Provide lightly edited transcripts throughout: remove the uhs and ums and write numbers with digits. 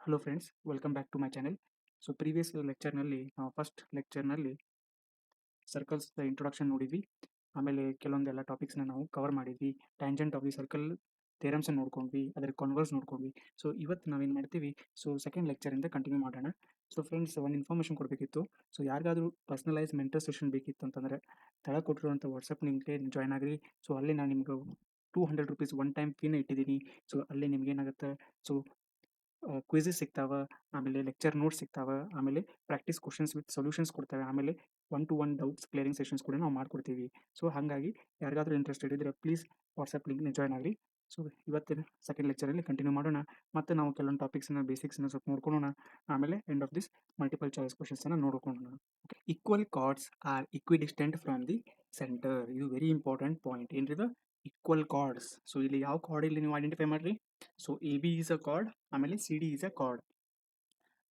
Hello friends, welcome back to my channel. So previous ಲೆಕ್ಚರ್ನಲ್ಲಿ first ಲೆಕ್ಚರ್ನಲ್ಲಿ circles introduction ನೋಡಿದ್ವಿ. ಆಮೇಲೆ ಕೆಲವೊಂದೆಲ್ಲ ಟಾಪಿಕ್ಸ್ನ ನಾವು ಕವರ್ ಮಾಡಿದ್ವಿ. Tangent of the circle theorems ನೋಡ್ಕೊಂಡ್ವಿ, ಅದರ ಕಾನ್ವರ್ಸ್ ನೋಡ್ಕೊಂಡ್ವಿ. ಸೊ ಇವತ್ತು ನಾವೇನು ಮಾಡ್ತೀವಿ, ಸೊ ಸೆಕೆಂಡ್ ಲೆಕ್ಚರಿಂದ ಕಂಟಿನ್ಯೂ ಮಾಡೋಣ. ಸೊ ಫ್ರೆಂಡ್ಸ್, ಒಂದು ಇನ್ಫಾರ್ಮೇಷನ್ ಕೊಡಬೇಕಿತ್ತು. ಸೊ ಯಾರಿಗಾದರೂ ಪರ್ಸ್ನಲೈಸ್ ಮೆಂಟರ್ ಸೆಷನ್ ಬೇಕಿತ್ತು ಅಂತಂದರೆ ತಳ ಕೊಟ್ಟಿರುವಂಥ ವಾಟ್ಸಪ್ ಲಿಂಕ್ಗೆ ಜಾಯ್ನ್ ಆಗಿರಿ. ಸೊ ಅಲ್ಲಿ ನಾನು ನಿಮ್ಗೆ ₹200 ಒನ್ ಟೈಮ್ ಫೀನ ಇಟ್ಟಿದ್ದೀನಿ. ಸೊ ಅಲ್ಲಿ ನಿಮ್ಗೆ ಏನಾಗುತ್ತೆ, ಸೊ ಕ್ವಿಝಸ್ ಸಿಗ್ತಾವೆ, ಆಮೇಲೆ ಲೆಕ್ಚರ್ ನೋಟ್ಸ್ ಸಿಗ್ತಾವೆ, ಆಮೇಲೆ ಪ್ರಾಕ್ಟೀಸ್ ಕ್ವಶನ್ಸ್ ವಿತ್ ಸೊಲ್ಯೂಷನ್ಸ್ ಕೊಡ್ತೇವೆ, ಆಮೇಲೆ 1-to-1 ಡೌಟ್ಸ್ ಕ್ಲಿಯರಿಂಗ್ ಸೆಷನ್ಸ್ ಕೂಡ ನಾವು ಮಾಡ್ಕೊಡ್ತೀವಿ. ಸೊ ಹಾಗಾಗಿ ಯಾರಿಗಾದರೂ ಇಂಟ್ರೆಸ್ಟೆಡ್ ಇದ್ದರೆ ಪ್ಲೀಸ್ ವಾಟ್ಸಪ್ ಲಿಂಕ್ನ ಜಾಯ್ನ್ ಆಗಿರಿ. ಸೊ ಇವತ್ತಿನ ಸೆಕೆಂಡ್ ಲೆಕ್ಚರಲ್ಲಿ ಕಂಟಿನ್ಯೂ ಮಾಡೋಣ. ಮತ್ತು ನಾವು ಕೆಲವೊಂದು ಟಾಪಿಕ್ಸ್ನ ಬೇಸಿಕ್ಸ್ನ ಸ್ವಲ್ಪ ನೋಡ್ಕೊಳ್ಳೋಣ. ಆಮೇಲೆ end of this multiple choice ಕ್ವಶನ್ಸನ್ನು ನೋಡ್ಕೊಳ್ಳೋಣ. Okay, equal chords are equidistant from the centre. ಇದು ವೆರಿ ಇಂಪಾರ್ಟೆಂಟ್ ಪಾಯಿಂಟ್. ಏನ್ರಿದ ಈಕ್ವಲ್ ಕಾರ್ಡ್ಸ್. ಸೊ ಇಲ್ಲಿ ಯಾವ ಕಾರ್ಡ್ ಇಲ್ಲಿ ನೀವು ಐಡೆಂಟಿಫೈ ಮಾಡಿರಿ. So A B is a chord, ಆಮೇಲೆ C D is a chord,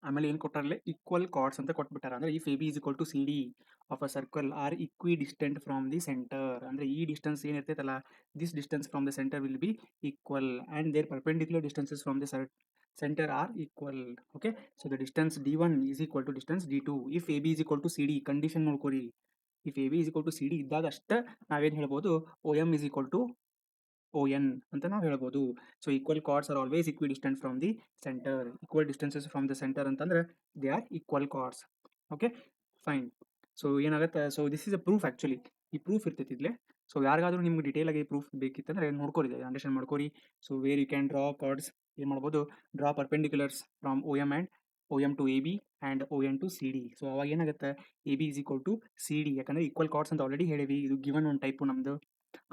ಆಮೇಲೆ ಏನು ಕೊಟ್ಟಾರಲ್ಲೇ ಈಕ್ವಲ್ ಕಾರ್ಡ್ಸ್ ಅಂತ ಕೊಟ್ಬಿಟ್ಟಾರ. ಅಂದರೆ if A B is equal to C D of a circle are equidistant from the centre. ಅಂದರೆ ಈ ಡಿಸ್ಟೆನ್ಸ್ ಏನಿರ್ತೈತಲ್ಲ, this distance from the centre will be equal and their perpendicular distances from the center are equal. Okay, so the distance d1 is equal to distance d2 if ab is equal to cd. Condition ನೋಡ್ಕೊರಿ, if A B is equal to cd ಇದ್ದಾಗ ಅಷ್ಟೇ ನಾವೇನು ಹೇಳ್ಬೋದು, o m is equal to o n ಅಂತ ನಾವು ಹೇಳ್ಬೋದು. So equal chords are always equidistant from the centre. Equal distances from the centre ಅಂತಂದ್ರೆ they are equal chords. Okay, fine. So ಏನಾಗುತ್ತೆ, so this is a proof. Actually ಈ proof ಇರ್ತೈತಿ ಇದ್ಲೆ. So ಯಾರಿಗಾದ್ರೂ ನಿಮ್ಗೆ ಡೀಟೇಲ್ ಆಗಿ proof ಬೇಕಿತ್ತಂದ್ರೆ ನೋಡ್ಕೊರಿ, ಅಂಡರ್ಸ್ಟ್ಯಾಂಡ್ ಮಾಡ್ಕೊರಿ. So where you can draw chords, ಏನು ಮಾಡ್ಬೋದು, draw perpendiculars from o m and o m to A B and o n to C D. So ಅವಾಗ ಏನಾಗುತ್ತೆ, A B is equal to C D, ಯಾಕಂದರೆ equal chords ಅಂತ already ಹೇಳಿವಿ, ಇದು given ಒಂದು type ನಮ್ಮದು.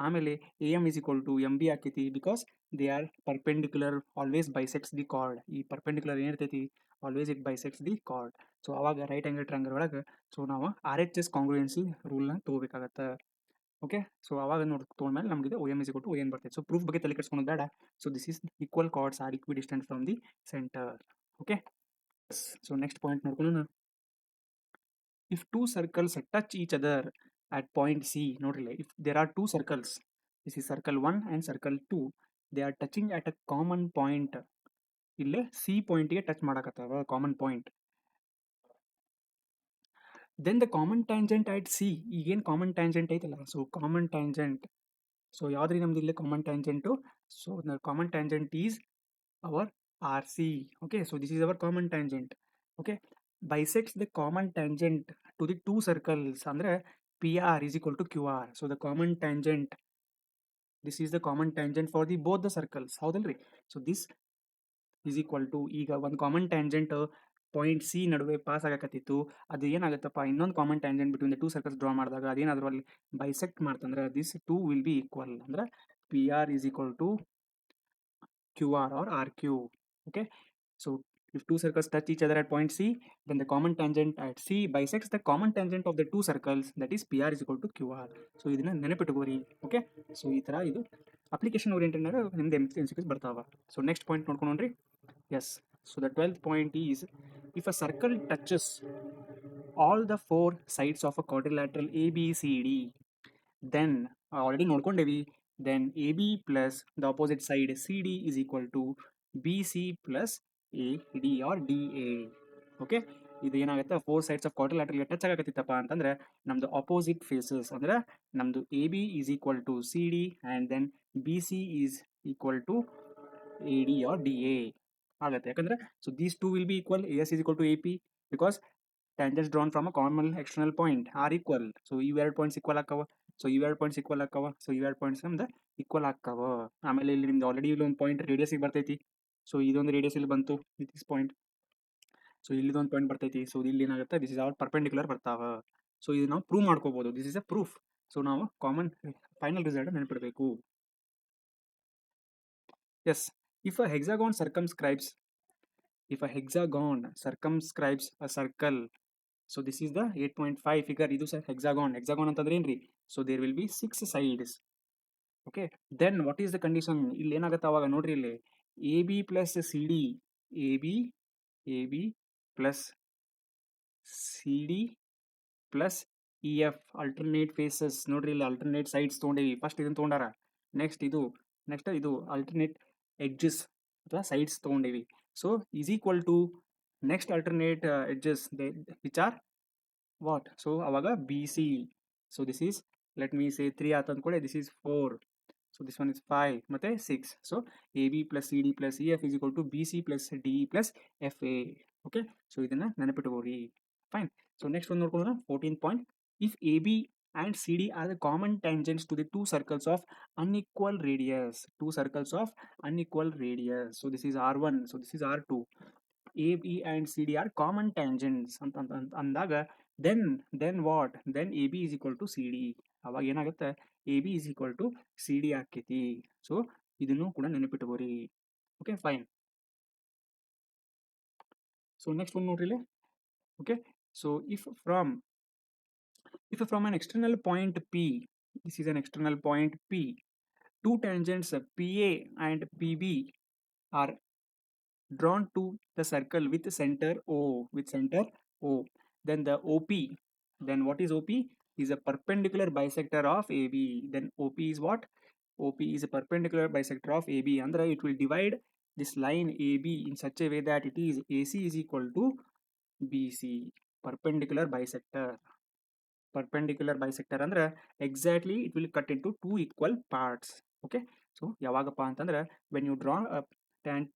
ಆಮೇಲೆ A M is equal to M B ಆಕೈತಿ, because they are perpendicular always bisects the chord. ಈ ಪರ್ಪೆಂಡಿಕ್ಯುಲರ್ ಏನಿರ್ತೈತಿ always it bisects the chord. So ಅವಾಗ ರೈಟ್ ಆ್ಯಂಗಲ್ ಟ್ರಯಾಂಗಲ್ ಒಳಗೆ ಸೊ ನಾವು ಆರ್ ಎಚ್ ಎಸ್ ಕಾಂಗ್ರುಯೆನ್ಸಿ ರೂಲ್ನ ತೊಗೋಬೇಕಾಗತ್ತೆ. ಓಕೆ, ಸೊ ಅವಾಗ ತೊಗೊಂಡ್ಮೇಲೆ ನಮಗೆ o m is equal to o n ಬರ್ತೈತೆ. ಸೊ ಪ್ರೂಫ್ ಬಗ್ಗೆ ತಲೆ ಕೆಡಿಸ್ಕೊಳೋದು ಬೇಡ. So this is equal chords are equidistant from the centre. Okay, so next point ನೋಡ್ಕೊಳ್ಳೋಣ. If two circles touch each other at point C, ನೋಡ್ರಿ, if there are two circles, this is circle 1 and circle 2, they are touching at a common point. ಇಲ್ಲೇ C ಪಾಯಿಂಟ್ಗೆ touch ಮಾಡಕತ್ತಾವ, common point. Then the common tangent at C. ಈಗೇನು common tangent ಐತಲ್ಲ, so common tangent, so ಯಾವ್ದ್ರಿ ನಮ್ದು ಇಲ್ಲೇ common tangent. So the common tangent is our R C. Okay, so this is our common tangent. Okay, bisects the common tangent to the two circles, ಅಂದ್ರೆ PR is equal to QR. So the common tangent, this is the common tangent for the both the circles. ಹೌದಲ್ರಿ? So this is equal to, ಈಗ ಒಂದು common tangent point C ನಡುವೆ pass ಆಗಕತ್ತಿತ್ತು, ಅದು ಏನಾಗುತ್ತಪ್ಪ, ಇನ್ನೊಂದು common tangent between the two circles draw ಮಾಡಿದಾಗ ಅದೇನಾದರೂ ಅಲ್ಲಿ ಬೈಸೆಕ್ಟ್ ಮಾಡ್ತಂದ್ರೆ this two will be equal. ಅಂದ್ರೆ P R is equal to Q R R R Q. Okay, so if two circles touch each other at point C, then the common tangent at C bisects the common tangent of the two circles, that is PR is equal to QR. So ಇದನ್ನ ನೆನಪಿಟ್ಕೋರಿ. Okay, so ಈ ಥರ ಇದು application ಓರಿಯೆಂಟೆಡ್ನಾಗ ನಿಮ್ದು MCQs ಬರ್ತಾವ. So next point ನೋಡ್ಕೊಂಡ್ರಿ. Yes, so the 12th point is, if a circle touches all the 4 sides of a quadrilateral ABCD, then ಆಲ್ರೆಡಿ ನೋಡ್ಕೊಂಡೇವಿ, then AB plus the opposite side CD is equal to BC plus AD or DA. Okay, ಇದು ಏನಾಗುತ್ತೆ, 4 sides of quadrilateral touch ಆಗಕತ್ತಿತ್ತಪ್ಪ ಅಂತಂದ್ರೆ ನಮ್ದು opposite phases, ಅಂದ್ರೆ ನಮ್ದು AB is equal to CD and then BC is equal to AD or DA ಆಗುತ್ತೆ. ಯಾಕಂದ್ರೆ so these two will be equal. AS is equal to AP because tangents drawn from a common external point are equal. So ಇವೆರಡು points equal ಆಕ್ಕವ. So ಇವೆರಡು points equal ಆಕ್ಕವ. So ಇವೆರಡು points ನಮ್ದು equal ಆಕ್ಕವ. ಆಮೇಲೆ ಇಲ್ಲಿ ನಿಮ್ದು already ಇಲ್ಲೊಂದು point ರೇಡಿಯಸ್ಗೆ ಬರ್ತೈತಿ. So ಇದೊಂದು ರೇಡಿಯಸ್ ಇಲ್ಲಿ ಬಂತು, ದಿಸ್ ಪಾಯಿಂಟ್. ಸೊ ಇಲ್ಲಿದೊಂದು ಪಾಯಿಂಟ್ ಬರ್ತೈತಿ. ಸೊ ಇಲ್ಲಿ ಏನಾಗುತ್ತೆ, ದಿಸ್ ಇಸ್ ಆಲ್ ಪರ್ಪೆಂಡಿಕ್ಯುಲರ್ ಬರ್ತಾವ. ಸೊ ಇದು ನಾವು ಪ್ರೂವ್ ಮಾಡ್ಕೋಬಹುದು, this is a proof. So ನಾವು ಕಾಮನ್ ಫೈನಲ್ ರಿಸಲ್ಟ್ ನೆನಪಿಡಬೇಕು. Yes, if a hexagon circumscribes a circle. So this is the 8.5 figure. ಇದು ಸರ್ ಹೆಕ್ಸಾಗಾನ್ ಅಂತಂದ್ರೆ ಏನ್ರಿ, so there will be 6 sides. Okay, then what is the condition, ಇಲ್ಲಿ ಏನಾಗುತ್ತೆ ಅವಾಗ ನೋಡ್ರಿ, ಇಲ್ಲಿ A B plus C D, A B plus C D plus E F alternate faces. ನೋಡ್ರಿ, ಇಲ್ಲಿ ಅಲ್ಟರ್ನೇಟ್ ಸೈಡ್ಸ್ ತೊಗೊಂಡೇವಿ. ಫಸ್ಟ್ ಇದನ್ನು ತೊಗೊಂಡಾರ, ನೆಕ್ಸ್ಟ್ ಇದು ಅಲ್ಟರ್ನೇಟ್ ಎಡ್ಜಸ್ ಅಥವಾ ಸೈಡ್ಸ್ ತೊಗೊಂಡೇವಿ. So is equal to next alternate edges which are what? So avaga BC. So this is, let me say 3 atandkode, this is 4. So this one is 5 ಮತ್ತೆ 6. So AB plus CD plus EF is equal to BC plus DE plus FA. Okay. So ಇದನ್ನ ನೆನಪಿಟ್ಕೋರಿ. Fine. So next one ನೋಡ್ಕೊಳ್ಳೋಣ 14 point. If AB and CD are the common tangents to the two circles of unequal radius. Two circles of unequal radius. So this is R1. So this is R2. A, B and CD are common tangents ಅಂದಾಗ then what? Then AB is equal to CD. ಅವಾಗ ಏನಾಗುತ್ತೆ? AB is equal to CD ಆಕ್ಕೈತಿ. So ಇದನ್ನು ಕೂಡ ನೆನಪಿಟ್ಕೋರಿ. Okay fine. So next ಒಂದು ನೋಡ್ರಿ. Okay, so if from an external point P, this is an external point P, two tangents PA and PB are drawn to the circle with center O, then the OP, then what is OP? Is a perpendicular bisector of AB. Then OP is what? OP is a perpendicular bisector of AB. Andre it will divide this line AB in such a way that it is AC is equal to BC. Perpendicular bisector. Perpendicular bisector andre exactly it will cut into two equal parts. Okay, so yavagappa antandre when you draw a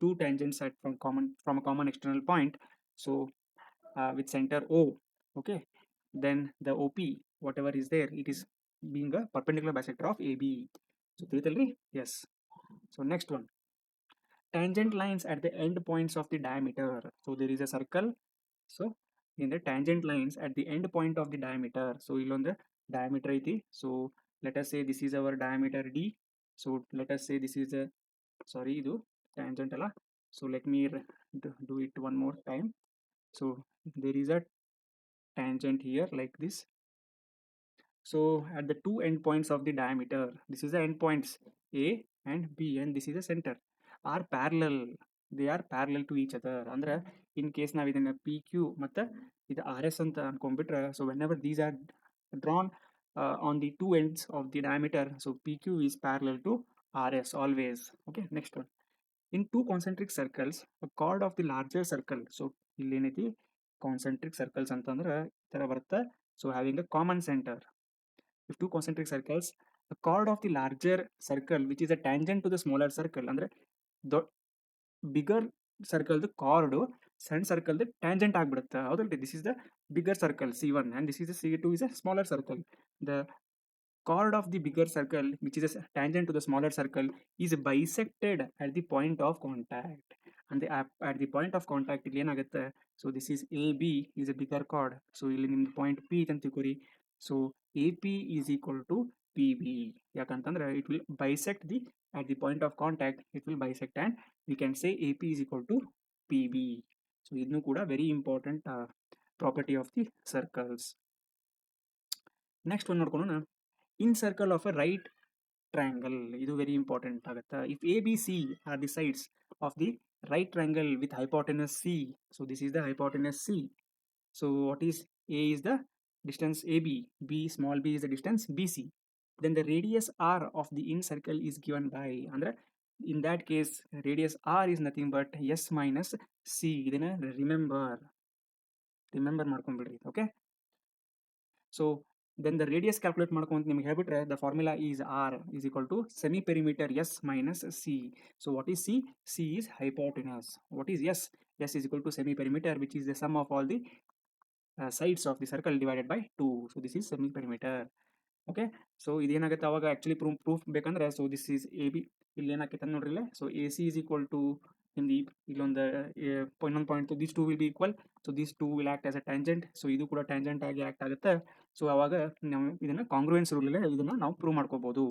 two tangents at from a common external point, so with center O, okay, then the OP whatever is there, it is being a perpendicular bisector of AB. So ತಿಳಿತಲ್ರಿ? Yes. So next one, tangent lines at the end points of the diameter. So there is a circle. So in the tangent lines at the end point of the diameter. So the diameter iti. So let us say this is our diameter D. So let us say this is a, sorry, idu tangent ala. So let me do it one more time. So there is a tangent here like this. So at the two endpoints of the diameter, this is the endpoints A and B, and this is the center, are parallel. They are parallel to each other. Andre in case ನಾವು ಇದನ್ನ PQ ಮತ್ತೆ ಇದು RS ಅಂತ ಅನ್ಕೊಂಡ್ಬಿಟ್ರೆ, so whenever these are drawn on the two ends of the diameter, so PQ is parallel to RS always. Okay, next one. In two concentric circles, a chord of the larger circle. So ಇಲ್ಲಿ ಏನೈತಿ concentric circles ಅಂತಂದ್ರೆ ಈ ತರ ಬರುತ್ತೆ. So having a common center. If two concentric circles, the chord of the larger circle which is a tangent to the smaller circle, ಅಂದ್ರೆ the bigger circle the chord ಸಣ್ಣ circle the tangent ಆಗ್ಬಿಡುತ್ತೆ. ಹೌದಲ್ರಿ? This is the bigger circle C1 and this is the C2 is a smaller circle. The chord of the bigger circle which is a tangent to the smaller circle is bisected at the point of contact. And at the point of contact ಇಲ್ಲಿ ಏನಾಗುತ್ತೆ? So this is AB is a bigger chord. So ಇಲ್ಲಿ ನಿಮ್ದು point P ಅಂತ ತಿಳ್ಕೊರಿ. So AP is equal to PB. ಯಾಕಂತಂದ್ರೆ it will bisect the at the point of contact, it will bisect and we can say AP is equal to PB. So ಇದನ್ನು ಕೂಡ very important property of the circles. Next one ನೋಡ್ಕೊಳ್ಳೋಣ. In circle of a right triangle, ಇದು very important ಆಗುತ್ತೆ. If ABC are the sides of the right triangle with hypotenuse C, so this is the hypotenuse C. So what is A is the distance AB, B small b is the distance BC. Then the radius R of the in circle is given by, andre in that case radius R is nothing but S minus C. ಇದನ್ನ remember ಮಾಡ್ಕೊಂಡ್ಬಿಡ್ರಿ. Okay, so then the radius calculate ಮಾಡ್ಕೊಂತ ನಿಮಗೆ ಹೇಳ್ಬಿಟ್ರೆ the formula is R is equal to semi perimeter S minus C. So what is C? C is hypotenuse. What is S? S is equal to semi perimeter, which is the sum of all the sides of the circle divided by 2. So this is semi perimeter. Okay, so ಇದೇನಾಗುತ್ತೆ ಅವಾಗ actually proof ಬೇಕಂದ್ರೆ, so this is AB, ಇಲ್ಲಿ ಏನಾಕೈತೆ ನೋಡ್ರಿ ಇಲ್ಲೇ. So AC is equal to ಇಲ್ಲೊಂದು ಇನ್ನೊಂದು point, this two will be equal. So this two will act as a tangent. So ಇದು ಕೂಡ tangent ಆಗಿ ಆಕ್ಟ್ ಆಗುತ್ತೆ. ಸೊ ಅವಾಗ ನಾವು ಇದನ್ನ ಕಾಂಗ್ರುಯೆನ್ಸ್ ರೂಲ್ ಇದನ್ನ ನಾವು ಪ್ರೂವ್ ಮಾಡ್ಕೋಬಹುದು.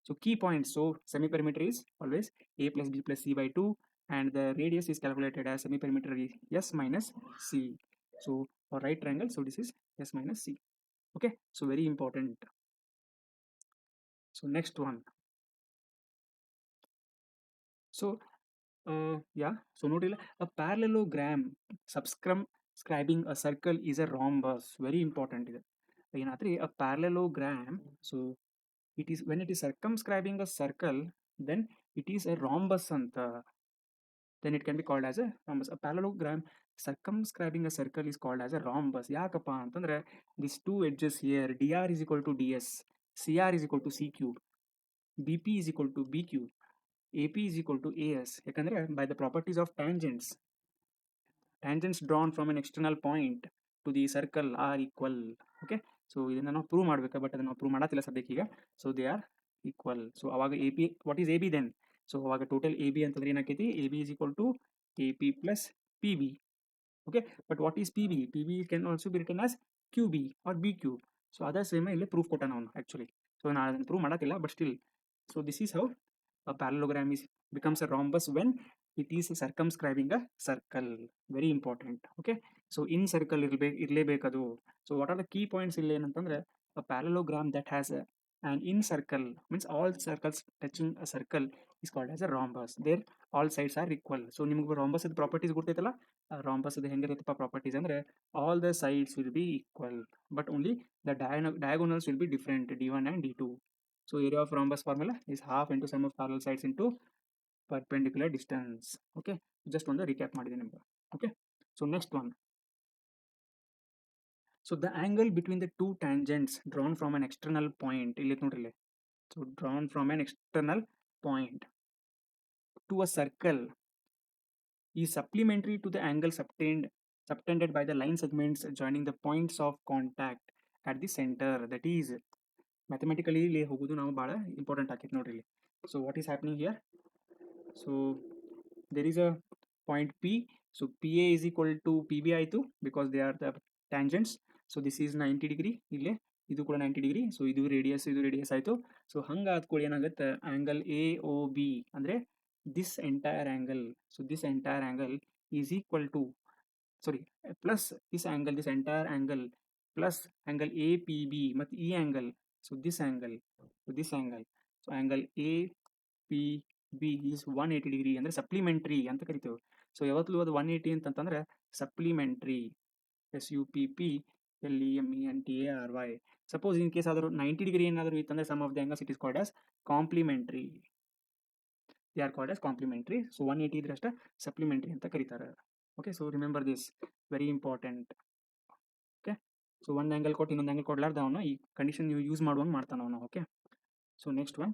So key points, so semi perimeter is always A plus B plus C by 2 and the radius is calculated as semi perimeter is S minus C. So for right triangle, so this is S minus C. Okay, so very important. So next one. So yeah, so note a parallelogram subscribing a circle is a rhombus. Very important. A parallelogram, so it is when it is circumscribing a circle, then it is a rhombus anta. then it can be called as a rhombus. A parallelogram circumscribing a circle is called as a rhombus. ಯಾಕಪ್ಪ ಅಂತಂದ್ರೆ these two edges here, dr is equal to ds, cr is equal to c cube, bp is equal to b cube, ap is equal to as. ಯಾಕಂದ್ರೆ by the properties of tangents drawn from an external point to the circle are equal. Okay, so ಇದನ್ನ ನಾವು prove ಮಾಡಬೇಕು, but ಅದನ್ನ ನಾವು prove ಮಾಡತ್ತಿಲ್ಲ ಸದ್ಯಕ್ಕೀಗ. So they are equal. So ಅವಾಗ A P, what is A B then? So ಅವಾಗ total A B ಅಂತಂದ್ರೆ ಏನಾಕೈತಿ? A B is equal to A P plus P B. Okay, but what is pb? Pb can also be written as qb or b cube. So ಅದೇ same ಇಲ್ಲಿ proof ಕೊಟ್ಟಾನ ಅವನು actually. So ನಾನು ಅದನ್ನು prove ಮಾಡಕ್ಕಿಲ್ಲ, but still. So this is how a parallelogram is becomes a rhombus when it is circumscribing a circle. Very important. Okay, so in circle ಇರಲೇಬೇಕದು. So what are the key points ಇಲ್ಲಿ ಏನಂತಂದ್ರೆ, a parallelogram that has an in circle means all circles touching a circle is called as a rhombus. There all sides are equal. So ನಿಮಗೆ rhombus properties ಗೊತ್ತೈತಲ್ಲ, rhombus ಹೆಂಗಿರುತ್ತಪ್ಪ properties ಅಂದ್ರೆ all the sides will be equal but only the diagonals will be different, d1 and d2. So area of rhombus formula is half into sum of parallel sides into perpendicular distance. Okay, just ಒಂದು recap ಮಾಡಿದೆ ನಿಮ್ಗೆ. Okay, so next one. So the angle between the two tangents drawn from an external point, ಇಲ್ಲಿ ನೋಡ್ರಿ ಇಲ್ಲಿ. So drawn from an external point to a circle is supplementary to the angles subtended by the line segments joining the points of contact at the center. That is mathematically ಇಲ್ಲಿ ಹೋಗೋದು ನಾವು ಭಾಳ important ಆಕೈತೆ ನೋಡ್ರಿ ಇಲ್ಲಿ. So what is happening here? So there is a point P. So PA is equal to PB ಆಯಿತು because they are the tangents. So this is 90 degree. ಇಲ್ಲೇ ಇದು ಕೂಡ 90 degree. ಸೊ ಇದು ರೇಡಿಯಸ್ ಆಯಿತು. ಸೊ ಹಂಗಾದ ಕೂಡ ಏನಾಗುತ್ತೆ, ಆ್ಯಂಗಲ್ ಎ ಒ ಬಿ ಅಂದರೆ this entire angle. So this entire angle is equal to, sorry, plus this entire angle plus angle APB ಮತ್ತು ಈ angle. So this angle, so angle APB is 180 degree ಅಂದರೆ supplementary ಅಂತ ಕರಿತೇವೆ. So ಯಾವತ್ತೂ ಅದು 180 ಅಂತಂತಂದ್ರೆ supplementary, SUPPLEMENTARY. Suppose in case ಆದರೂ 90 degree ಏನಾದರೂ ಇತ್ತಂದ್ರೆ sum of the angles it is called as complementary. They are called as complementary. So 180 ಇದ್ರೆ ಅಷ್ಟೇ supplementary ಅಂತ ಕರೀತಾರೆ. Okay, so remember this, very important. Okay, so ಒಂದು ಆ್ಯಂಗಲ್ ಕೊಟ್ಟು ಇನ್ನೊಂದು ಆ್ಯಂಗಲ್ ಕೊಡ್ಲಾರ್ದ ಅವನು ಈ ಕಂಡೀಷನ್ ನೀವು ಯೂಸ್ ಮಾಡುವಂಗೆ ಮಾಡ್ತಾನೆ ಅವನು. Okay, so next one.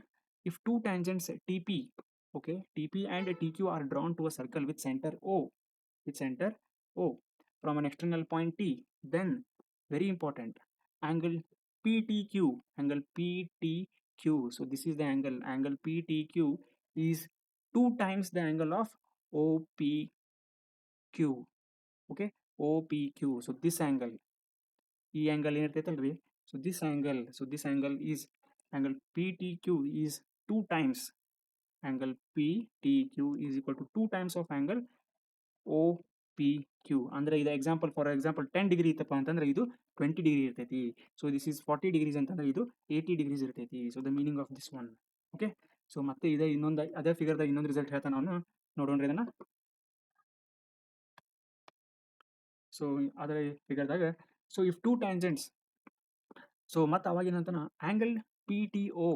If two tangents TP, okay, TP and TQ are drawn to a circle with center O, from an external point T, then very important, angle PTQ. So this is the angle PTQ is 2 times the angle of OPQ. Okay, OPQ. So this angle, ಈ angle ಏನಿರ್ತೈತಲ್ರಿ, so this angle is angle PTQ is 2 times angle PTQ is equal to 2 times of angle OPQ. ಅಂದರೆ ಇದು example, for example 10 degree ಇತ್ತಪ್ಪ ಅಂತಂದ್ರೆ ಇದು 20 degree ಇರ್ತೈತಿ. So this is 40 degrees ಅಂತಂದ್ರೆ ಇದು 80 degrees ಇರ್ತೈತಿ. So the meaning of this one. Okay, so ಮತ್ತೆ ಇದೆ ಇನ್ನೊಂದು ಅದೇ ಫಿಗರ್ದಾಗ ಇನ್ನೊಂದು ರಿಸಲ್ಟ್ ಹೇಳ್ತಾನೆ ಅವನು, ನೋಡೋಣ್ರಿ ಇದನ್ನ. ಸೊ ಅದರ ಫಿಗರ್ದಾಗ, so if two tangents, so ಮತ್ತೆ ಅವಾಗ ಏನಂತಾನ angle PTO,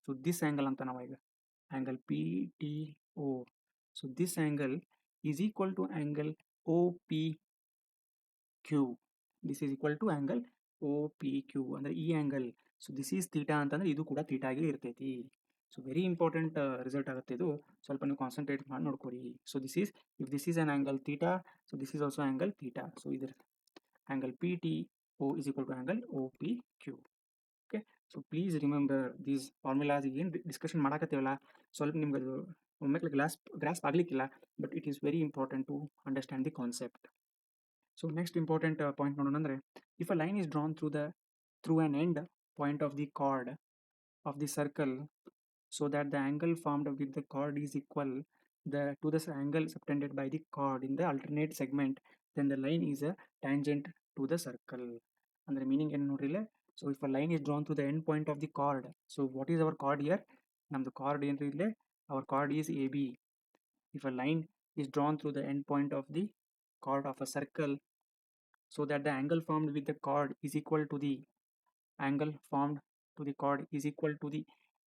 so this angle ಅಂತ ನಾವು ಈಗ angle PTO. So this angle is equal to angle OPQ. This is equal to angle OPQ ಅಂದರೆ ಈ angle. So this is theta ಅಂತಂದ್ರೆ ಇದು ಕೂಡ ಥೀಟಾ ಆಗಿ ಇರ್ತೈತಿ. ಸೊ ವೆರಿ ಇಂಪಾರ್ಟೆಂಟ್ ರಿಸಲ್ಟ್ ಆಗುತ್ತೆ ಇದು, ಸ್ವಲ್ಪ ನೀವು ಕಾನ್ಸಂಟ್ರೇಟ್ ಮಾಡಿ ನೋಡ್ಕೊರಿ. So this is, if this is an angle theta, so this is also angle theta. So ಇದ್ರ angle PTO is equal to angle OPQ. Okay, so please remember these formulas. ಏನು discussion ಮಾಡಕತ್ತೀವಲ್ಲ ಸ್ವಲ್ಪ ನಿಮ್ಗೆ ಅದು ಒಮ್ಮೆಕ್ಲೆ grasp ಆಗಲಿಕ್ಕಿಲ್ಲ, but it is very important to understand the concept. So next important point ನೋಡೋಣ ಅಂದರೆ, if a line is drawn through an end point of the card of the circle so that the angle formed with the chord is equal to the angle subtended by the chord in the alternate segment, then the line is a tangent to the circle. ಅಂದರೆ meaning ಏನು ನೋಡ್ರಿ ಇಲ್ಲೇ. So if a line is drawn to the end point of the chord, so what is our chord here? ನಮ್ದು chord ಏನ್ರಿ ಇಲ್ಲೇ, our chord is AB. If a line is drawn through the end point of the chord of a circle so that the angle formed with the chord is equal to the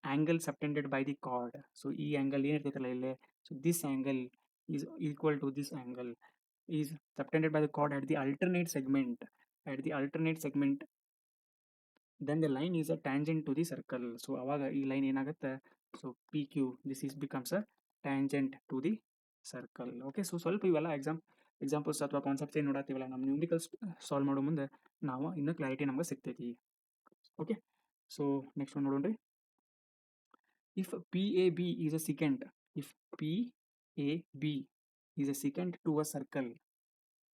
angle subtended by the chord. So ಈ angle ಏನಿರ್ತೈತಲ್ಲ ಇಲ್ಲೇ, so this angle is equal to this angle is subtended by the chord at the alternate segment. At the alternate segment, then the line is a tangent to the circle. So ಅವಾಗ ಈ line ಏನಾಗುತ್ತೆ, so PQ this is becomes a tangent to the circle. Okay, so ಸ್ವಲ್ಪ ಇವೆಲ್ಲ examples ಅಥವಾ concepts ಏನು ನೋಡತ್ತೀವಲ್ಲ ನಮ್ಮ ನ್ಯೂಮಿಕಲ್ಸ್ solve ಮಾಡೋ ಮುಂದೆ ನಾವು ಇನ್ನೂ ಕ್ಲಾರಿಟಿ ನಮ್ಗೆ ಸಿಗ್ತೈತಿ. ಓಕೆ, ಸೊ ನೆಕ್ಸ್ಟ್ ಒಂದು ನೋಡೋಣ್ರಿ. If PAB is a secant, if PAB is a secant to a circle,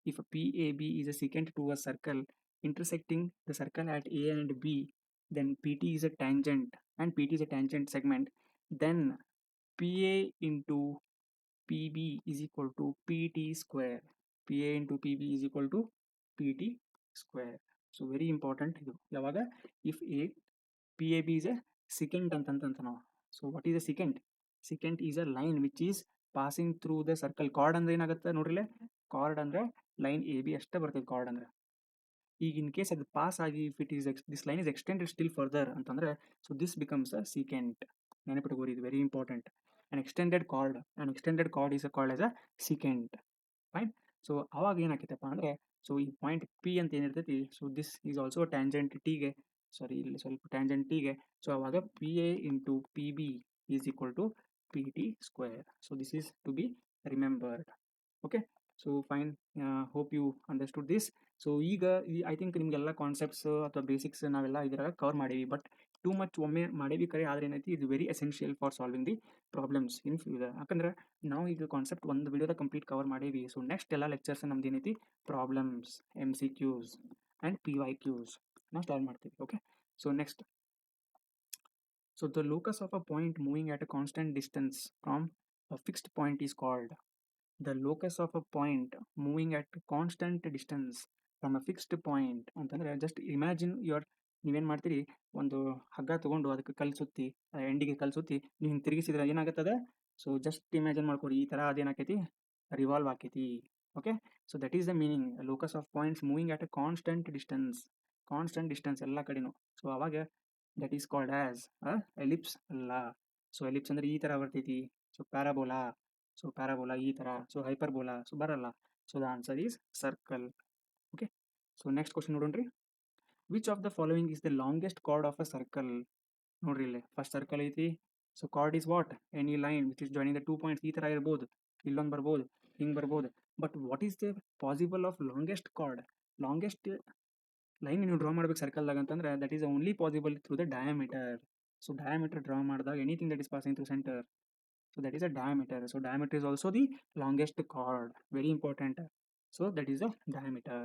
if PAB is a secant to a circle intersecting the circle at A and B, then PT is a tangent and PT is a tangent segment, then PA into PB is equal to PT square. PA into PB is equal to PT square. So very important ಇದು ಯಾವಾಗ if A PAB is a secant ಅಂತಂತ ನಾವು. So what is a secant? Secant is a line which is passing through the circle. chord ಅಂದ್ರೆ ಏನಾಗುತ್ತೆ ನೋಡ್ರಿಲೆ, chord ಅಂದ್ರೆ line A B ಅಷ್ಟೇ ಬರ್ತದೆ chord ಅಂದ್ರೆ. ಈಗ ಇನ್ ಕೇಸ್ ಅದು ಪಾಸ್ ಆಗಿ if it is this line is extended still further ಅಂತಂದ್ರೆ, so this becomes a secant. ನೆನಪಿಟ್ಕೋರಿ, ಇದು very important. an extended chord is called as a secant. Fine. So ಅವಾಗ ಏನಾಕೈತಪ್ಪ ಅಂದರೆ, ಸೊ ಈ ಪಾಯಿಂಟ್ ಪಿ ಅಂತ ಏನಿರ್ತೈತಿ, so this is also tangent ಟಿಗೆ, ಸಾರಿ ಇಲ್ಲಿ ಸ್ವಲ್ಪ ಟ್ಯಾಂಜೆಂಟ್ ಟಿಗೆ. ಸೊ ಅವಾಗ P A into P B is equal to P T square. So this is to be remembered. Okay, so fine, hope you understood this. So ಈಗ I think ನಿಮಗೆಲ್ಲ concepts ಅಥವಾ basics ನಾವೆಲ್ಲ ಇದರಾಗ cover ಮಾಡೀವಿ. But too much ಒಮ್ಮೆ ಮಾಡೇವಿ ಕರೆ, ಆದ್ರೆ ಏನೈತಿ ಇದು very essential for solving the problems in future. ಯಾಕಂದ್ರೆ ನಾವು ಈಗ ಕಾನ್ಸೆಪ್ಟ್ ಒಂದು ವಿಡಿಯೋದ ಕಂಪ್ಲೀಟ್ ಕವರ್ ಮಾಡೇವಿ. ಸೊ ನೆಕ್ಸ್ಟ್ ಎಲ್ಲ ಲೆಕ್ಚರ್ಸ್ ನಮ್ದು ಏನೈತಿ ಪ್ರಾಬ್ಲಮ್ಸ್, MCQs ಆ್ಯಂಡ್ PYQs ನಾವು ಸಾಲ್ವ್ ಮಾಡ್ತೀವಿ. Okay, so next, so the locus of a point moving at a constant distance from a fixed point is called. The locus of a point moving at a constant distance from a fixed point ಅಂತಂದ್ರೆ, just imagine your, ನೀವೇನು ಮಾಡ್ತೀರಿ, ಒಂದು ಹಗ್ಗ ತೊಗೊಂಡು ಅದಕ್ಕೆ ಕಲ್ಲು ಸುತ್ತಿ, ಎಂಡಿಗೆ ಕಲ್ಲು ಸುತ್ತಿ ನೀವು ಹಿಂಗೆ ತಿರುಗಿಸಿದ್ರೆ ಏನಾಗುತ್ತದೆ. ಸೊ ಜಸ್ಟ್ ಇಮ್ಯಾಜಿನ್ ಮಾಡ್ಕೊರಿ, ಈ ಥರ ಅದೇನಾಕೈತಿ, ರಿವಾಲ್ವ್ ಆಕೈತಿ. Okay, so that is the meaning locus of points moving at a constant distance ಎಲ್ಲ ಕಡೆನೂ. ಸೊ ಅವಾಗ that is called as ellipse ಅಲ್ಲ. ಸೊ ಎಲಿಪ್ಸ್ ಅಂದರೆ ಈ ಥರ ಬರ್ತೈತಿ. ಸೊ ಪ್ಯಾರಾಬೋಲಾ ಈ ಥರ. ಸೊ ಹೈಪರ್ಬೋಲಾ ಸೊ ಬರಲ್ಲ. So the answer is circle. Okay, so next question ನೋಡೋಣ್ರಿ. Which of the following is the longest chord of a circle? ನೋಡ್ರಿ ಇಲ್ಲಿ ಫಸ್ಟ್ ಸರ್ಕಲ್ ಐತಿ. So chord is what? Any line which is joining the 2 points. ಈ ಥರ ಇರ್ಬೋದು, ಇಲ್ಲೊಂದು ಬರ್ಬೋದು, ಹಿಂಗೆ ಬರ್ಬೋದು. But what is the possible of longest chord? Longest line ನೀವು ಡ್ರಾ ಮಾಡ್ಬೇಕು ಸರ್ಕಲ್ದಾಗ ಅಂತಂದ್ರೆ, that is only possible through the diameter. So diameter draw ಮಾಡಿದಾಗ anything that is passing through center, so that is a diameter. So diameter is also the longest chord, very important. So that is the diameter.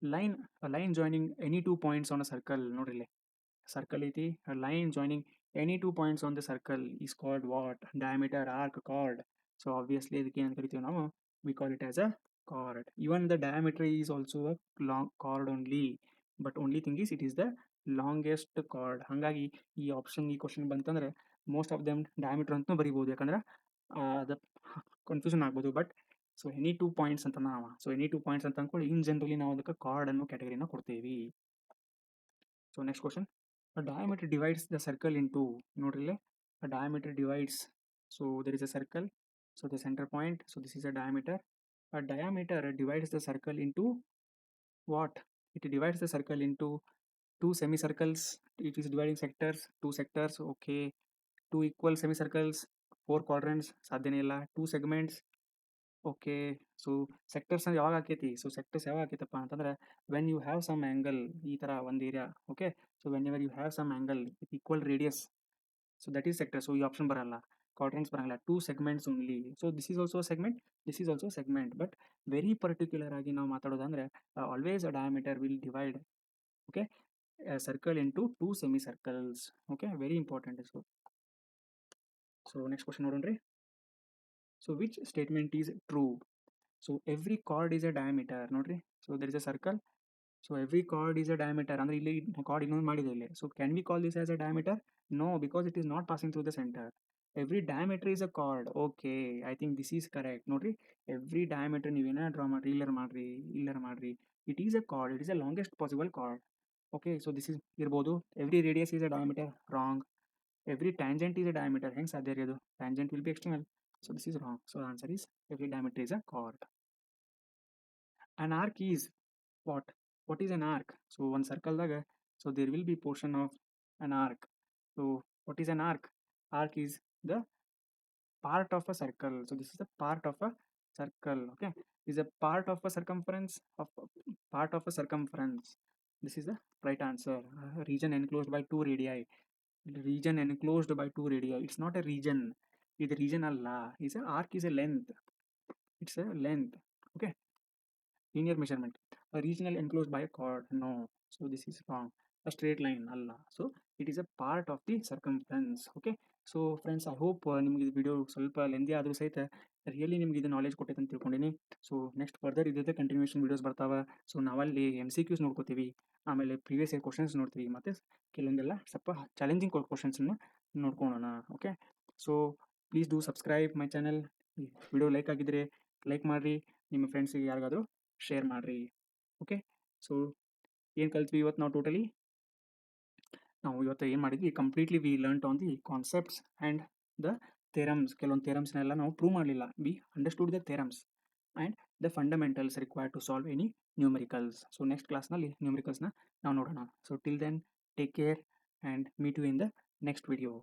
A line joining any 2 points on a circle. Nodrile circle iti, a line joining any 2 points on the circle is called what? Diameter, arc, chord. So obviously ಇದಕ್ಕೆ ಏನು ಕರಿತೀವಿ ನಾವು, we call it as a chord. Even the diameter is also a long chord only, but only thing is it is the longest card. ಹಾಗಾಗಿ ಈ option, ಈ question ಬಂತಂದ್ರೆ most of them diameter ಅಂತಲೂ ಬರಿಬೋದು, ಯಾಕಂದ್ರೆ ಅದು ಕನ್ಫ್ಯೂಷನ್ ಆಗ್ಬೋದು. But so any 2 points ಅಂತ ನಾವು, ಸೊ ಎನಿ 2 ಪಾಯಿಂಟ್ಸ್ ಅಂತ ಅಂದ್ಕೊಳ್ಳಿ, ಇನ್ ಜನರಲಿ ನಾವು ಅದಕ್ಕೆ ಕಾರ್ಡ್ ಅನ್ನೋ ಕ್ಯಾಟಗರಿನ ಕೊಡ್ತೀವಿ. So next question, a diameter divides the circle into, ನೋಡ್ರಿಲ್ಲೇ a diameter divides, so there is a circle, so the center point, so this is a diameter. A diameter divides the circle into what? It divides the circle into 2 semicircles. It is dividing sectors, 2 sectors. Okay, 2 equal semicircles, 4 quadrants ಸಾಧ್ಯನೇ ಇಲ್ಲ. 2 segments. Okay, so sectors ಅಂದ್ರೆ ಯಾವಾಗ ಆಕೈತಿ? So sectors ಯಾವಾಗ ಆಕೈತಪ್ಪ ಅಂತಂದ್ರೆ, when you have some angle, ಈ ಥರ ಒಂದು area. Okay, so whenever you have some angle with equal radius, so that is sector. So ಈ ಆಪ್ಷನ್ ಬರಲ್ಲ, ಕ್ವಾಡ್ರೆಂಟ್ಸ್ ಬರಲ್ಲ, 2 segments only. So this is also segment, this is also segment. But very particular ಆಗಿ ನಾವು ಮಾತಾಡೋದಂದ್ರೆ, always a diameter will divide, okay, circle into 2 semicircles. Okay, very important. So next question ನೋಡೋಣ್ರಿ. So which statement is true? So every chord is a diameter. ನೋಡ್ರಿ, so there is a circle, so every chord is a diameter ಅಂದ್ರೆ ಇಲ್ಲಿ chord ಇನ್ನೊಂದು ಮಾಡಿದೆ ಇಲ್ಲಿ. So can we call this as a diameter? No, because it is not passing through the center. Every diameter is a chord. Okay, I think this is correct. ನೋಡ್ರಿ, every diameter ನೀವೇನ draw ಮಾಡ್ರಿ, ಇಲ್ಲರ ಮಾಡ್ರಿ, it is a chord, it is a longest possible chord. Okay, so this is ಇರ್ಬೋದು. Every radius is a diameter, wrong. Every tangent is a diameter, ಹೆಂಗೆ ಸಾಧ್ಯ ರೀ ಅದು? Tangent will be external, so this is wrong. So answer is every diameter is a chord. An arc is what? What is an arc? So one circle daga, so there will be portion of an arc. So what is an arc? Arc is the part of a circle. So this is the part of a circle. Okay, is a part of a circumference of part of a circumference. This is the right answer. Region enclosed by two radii. Region enclosed by two radii. It's not a region. Is a region alla. Is a arc is a length. It's a length. Okay, linear measurement. A regional enclosed by a chord. No, so this is wrong. A straight line alla. So it is a part of the circumference. Okay, so friends, I hope ನಿಮ್ಗೆ ಇದು video ಸ್ವಲ್ಪ lengthy ಆದರೂ ಸಹಿತ really ನಿಮ್ಗೆ ಇದು knowledge ಕೊಟ್ಟೈತೆ ಅಂತ ತಿಳ್ಕೊಂಡಿನಿ. So next further ಇದ್ದೇ continuation videos ಬರ್ತಾವೆ. ಸೊ ನಾವಲ್ಲಿ MCQs ನೋಡ್ಕೋತೀವಿ, ಆಮೇಲೆ ಪ್ರೀವಿಯಸ್ ಇಯರ್ ಕ್ವಶನ್ಸ್ ನೋಡ್ತೀವಿ, ಮತ್ತು ಕೆಲವೊಂದೆಲ್ಲ ಸ್ವಲ್ಪ ಚಾಲೆಂಜಿಂಗ್ ಕ್ವಶನ್ಸನ್ನು ನೋಡ್ಕೊಳ್ಳೋಣ. Okay, so please do subscribe my channel. Video like ಆಗಿದ್ದರೆ ಲೈಕ್ ಮಾಡಿರಿ, ನಿಮ್ಮ ಫ್ರೆಂಡ್ಸಿಗೆ ಯಾರಿಗಾದರೂ ಶೇರ್ ಮಾಡಿರಿ. ಓಕೆ, ಸೊ ಏನು ಕಲ್ತ್ವಿ ಇವತ್ತು ನಾವು ಟೋಟಲಿ? ನಾವು ಇವತ್ತು ಏನು ಮಾಡಿದ್ವಿ, completely we learn on the concepts and the theorems. ಕೆಲವೊಂದು ಥೇರಮ್ಸ್ನೆಲ್ಲ ನಾವು ಪ್ರೂವ್ ಮಾಡಲಿಲ್ಲ. We understood the theorems and the fundamentals required to solve any numericals. So next ಕ್ಲಾಸ್ನಲ್ಲಿ ನ್ಯೂಮರಿಕಲ್ಸ್ನ ನಾವು ನೋಡೋಣ. So till then, take care and meet you in the next video.